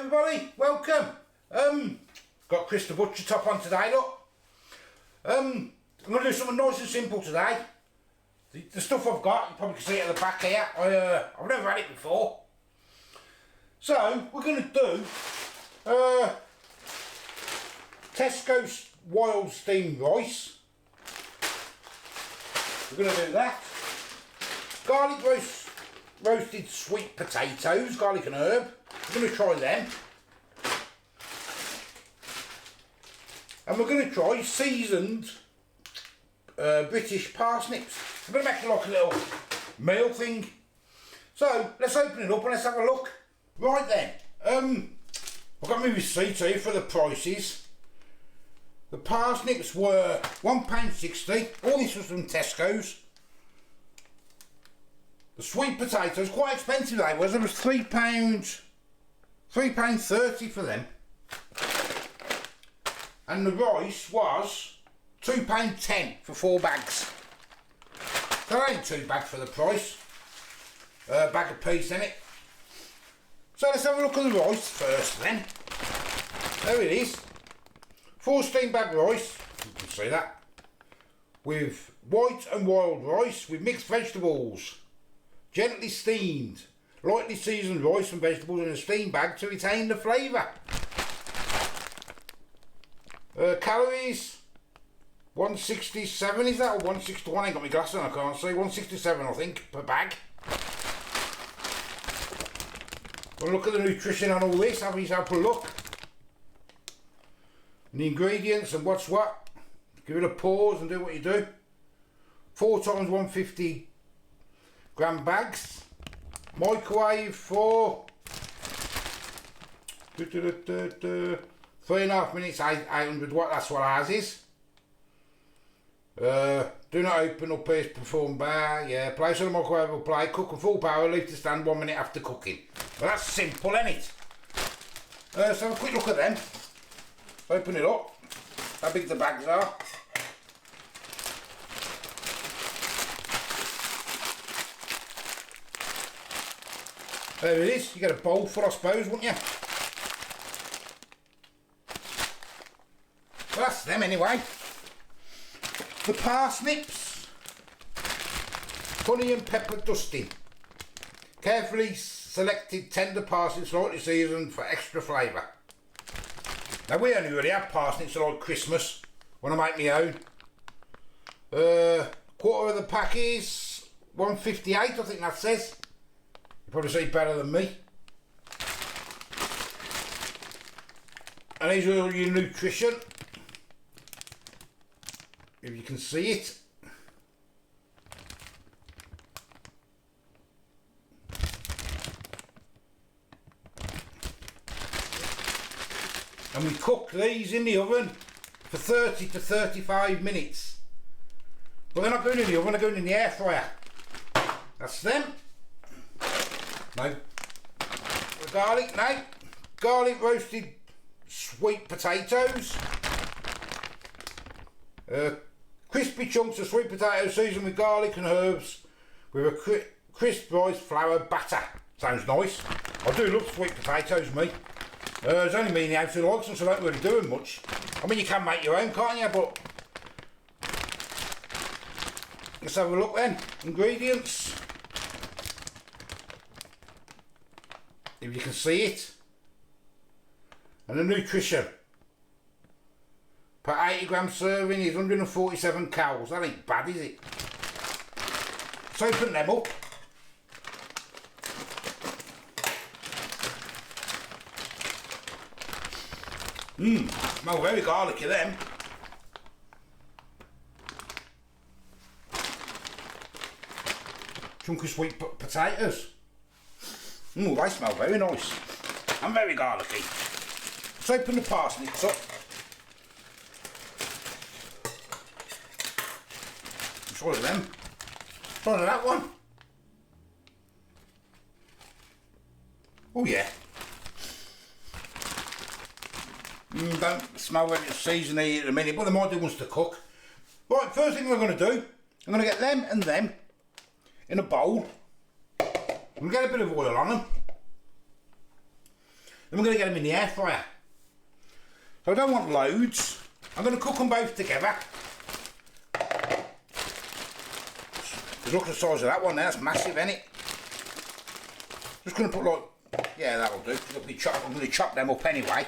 everybody, welcome. Got Chris the Butcher top on today, look. I'm going to do something nice and simple today. The stuff I've got, you probably can see it at the back here, I've never had it before. So, we're going to do Tesco wild steamed rice. We're going to do that. Garlic roasted sweet potatoes, garlic and herb. We're going to try them. And we're going to try seasoned British parsnips. I'm going to make it like a little meal thing. So, let's open it up and let's have a look. Right then, I've got my receipt here for the prices. The parsnips were £1.60. All this was from Tesco's. The sweet potatoes, quite expensive they was. There was £3.30 for them. And the rice was £2.10 for 4 bags. So that ain't too bad for the price. A bag a piece in it. So let's have a look at the rice first then. There it is. 4 steamed bag rice, you can see that. With white and wild rice with mixed vegetables. Gently steamed. Lightly seasoned rice and vegetables in a steam bag to retain the flavour. Calories 167, is that, or 161? I ain't got my glasses on, I can't see. 167 I think per bag. We'll look at the nutrition on all this, have a look. And the ingredients and what's what. Give it a pause and do what you do. 4 times 150 gram bags. Microwave for 3.5 minutes, 800 watt, that's what ours is. Do not open or pierce perform bar. Yeah, place on the microwave or plate, cook on full power, leave to stand 1 minute after cooking. Well, that's simple, isn't it? So have a quick look at them. Open it up. How big the bags are. There it is. You get a bowl full, I suppose, wouldn't you? Well, that's them anyway. The parsnips. Honey and pepper dusting. Carefully selected tender parsnips, lightly seasoned for extra flavour. Now we only really have parsnips like Christmas when I make my own. Quarter of the pack is 158, I think that says. You probably see better than me. And these are all your nutrition. If you can see it. And we cook these in the oven for 30 to 35 minutes. But they're not going in the oven, they're going in the air fryer. That's them. No. The garlic, no. Garlic roasted sweet potatoes. Crispy chunks of sweet potatoes seasoned with garlic and herbs with a crisp rice flour batter. Sounds nice. I do love sweet potatoes, me. There's only me in the house who likes them, so I don't really do them much. I mean, you can make your own, can't you? But let's have a look then. Ingredients. If you can see it. And the nutrition. Per 80 gram serving is 147 calories. That ain't bad, is it? Let's open them up. Smell very garlicky, them. Chunky sweet potatoes. They smell very nice. And very garlicky. Let's open the parsnips up. Try them. Try that one. Oh yeah. Don't smell very seasony at the minute, but they might do once to cook. Right, first thing we're going to do, I'm going to get them and them in a bowl. I'm going to get a bit of oil on them. Then we're going to get them in the air fryer. So I don't want loads. I'm going to cook them both together. Just look at the size of that one there, that's massive, isn't it? Just going to put like, yeah, that'll do. I'm going to chop them up anyway.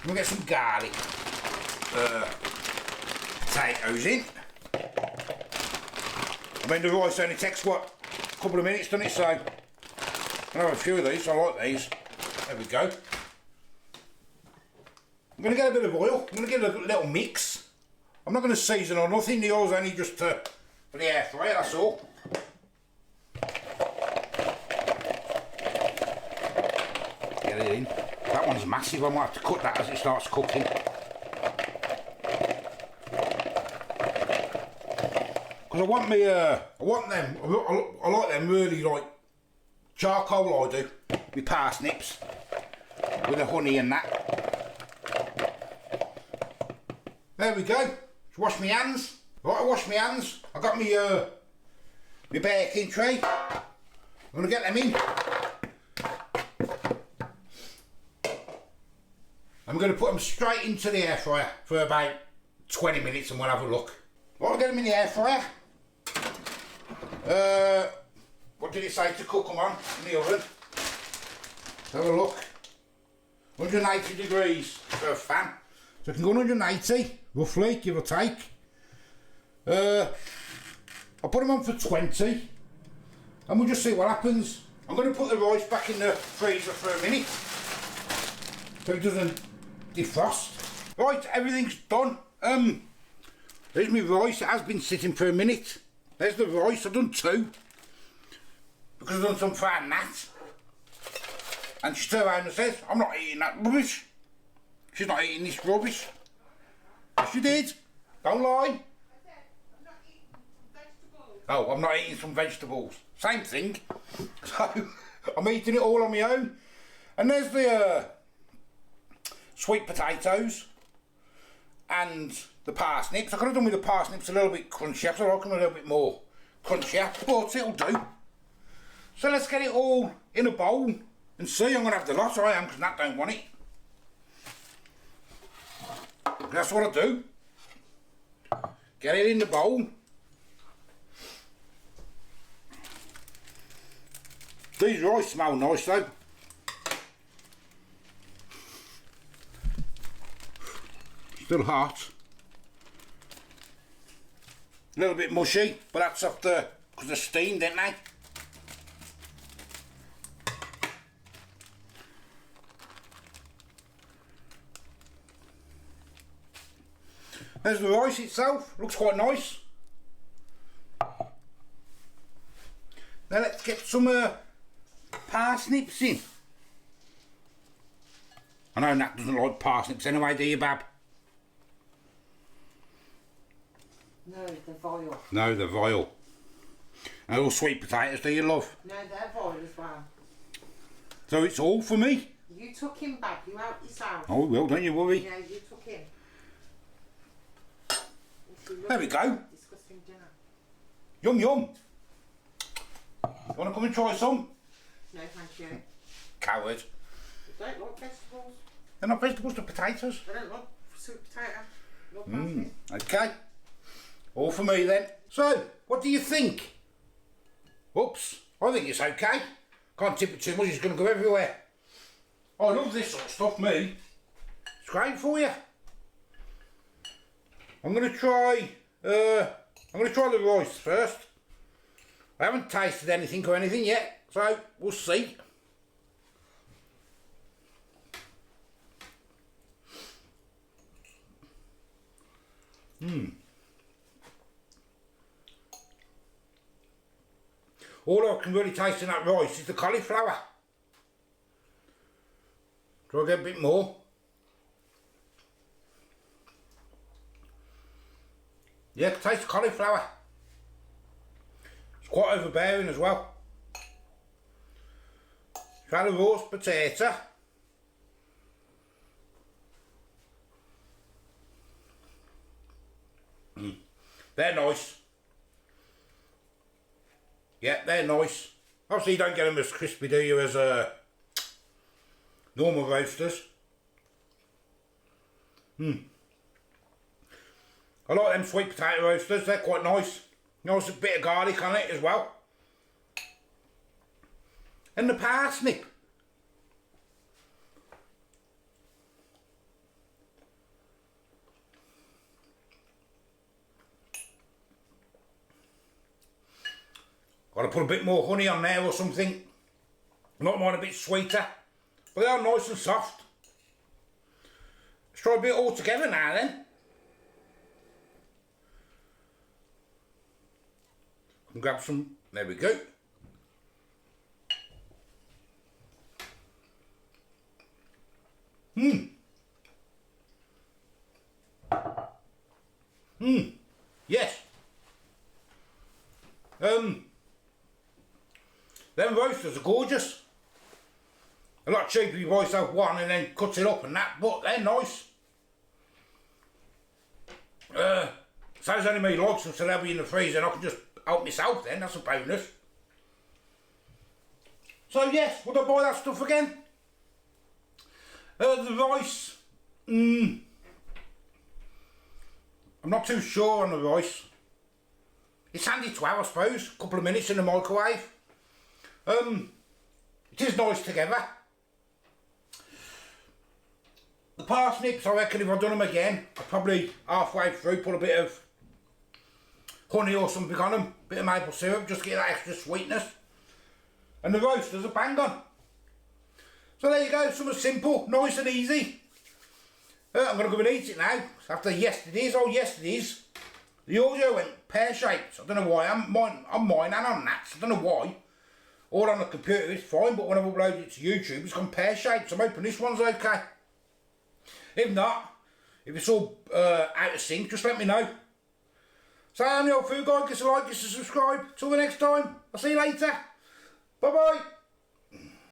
I'm going to get some garlic. Potatoes in. I mean, the rice only takes, what, a couple of minutes, doesn't it? So, I can have a few of these, I like these. There we go. I'm going to get a bit of oil. I'm going to get a little mix. I'm not going to season or nothing. The oil's only just for the air fryer, that's all. Get it in. That one's massive. I might have to cut that as it starts cooking. Because I want me, I like them really like charcoal, I do, with parsnips, with the honey and that. There we go. Just wash my hands. Right, I wash my hands. I got my baking tray. I'm going to get them in. I'm going to put them straight into the air fryer for about 20 minutes and we'll have a look. Right, I'll get them in the air fryer. What did it say to cook them on in the oven? Let's have a look. 180 degrees for a fan. So it can go 180, roughly, give or take. I'll put them on for 20 and we'll just see what happens. I'm going to put the rice back in the freezer for a minute so it doesn't defrost. Right, everything's done. There's my rice. It has been sitting for a minute. There's the rice. I've done 2 because I've done some fried gnat. And she turned around and says, I'm not eating that rubbish. She's not eating this rubbish. She did. Don't lie. Oh, I'm not eating some vegetables. Same thing. So, I'm eating it all on my own. And there's the sweet potatoes and the parsnips. I could have done with the parsnips a little bit crunchier, so I like them a little bit more crunchier, but it'll do. So let's get it all in a bowl and see. I'm going to have the lot, I am, because Nat don't want it. That's what I do. Get it in the bowl. These rice smell nice though. Still hot. A little bit mushy, but that's after, because they're steamed, didn't they? There's the rice itself, looks quite nice. Now let's get some parsnips in. I know Nat doesn't like parsnips anyway, do you, Bab? No, they're vile. No, they're vile. And all sweet potatoes, do you, love? No, they're vile as well. So it's all for me? You took him back, you helped yourself. Oh, well, don't you worry. Yeah, you took him. There we go. Disgusting dinner. Yum yum. You want to come and try some? No, thank you. Coward. I don't like vegetables. They're not vegetables, they're potatoes. I don't like sweet potato. Not parsnip. Okay. All for me then. So, what do you think? Oops. I think it's okay. Can't tip it too much, it's going to go everywhere. I love this sort of stuff, me. It's great for you. I'm going to try the rice first. I haven't tasted anything or anything yet, so we'll see. All I can really taste in that rice is the cauliflower. Do I get a bit more? Yeah, I can taste the cauliflower. It's quite overbearing as well. Try the roast potato. They're nice. Yeah, they're nice. Obviously you don't get them as crispy, do you, as normal roasters. I like them sweet potato roasters, they're quite nice. Nice a bit of garlic on it as well. And the parsnip. Got to put a bit more honey on there or something. Not mine a bit sweeter. But they are nice and soft. Let's try a bit all together now then. And grab some, there we go. Yes. Them roasters are gorgeous. A lot cheaper if you buy yourself one and then cut it up and that, but they're nice. Says only me likes them, so they'll be in the freezer and I can just help myself then, that's a bonus. So yes, would I buy that stuff again? The rice, I'm not too sure on the rice. It's handy to have, I suppose, a couple of minutes in the microwave. It is nice together. The parsnips, I reckon if I'd done them again, I'd probably halfway through put a bit of honey or something on them, bit of maple syrup, just to get that extra sweetness. And the roasters are bang on. So there you go, something simple, nice and easy. I'm going to go and eat it now. After yesterday's, the audio went pear-shaped. I don't know why, I'm mine and on that, so I don't know why. All on the computer is fine, but when I've uploaded it to YouTube, it's gone pear-shaped, so I'm hoping this one's okay. If not, if it's all out of sync, just let me know. So I'm the old food guy, give us a like, give us a subscribe. Till the next time, I'll see you later. Bye-bye.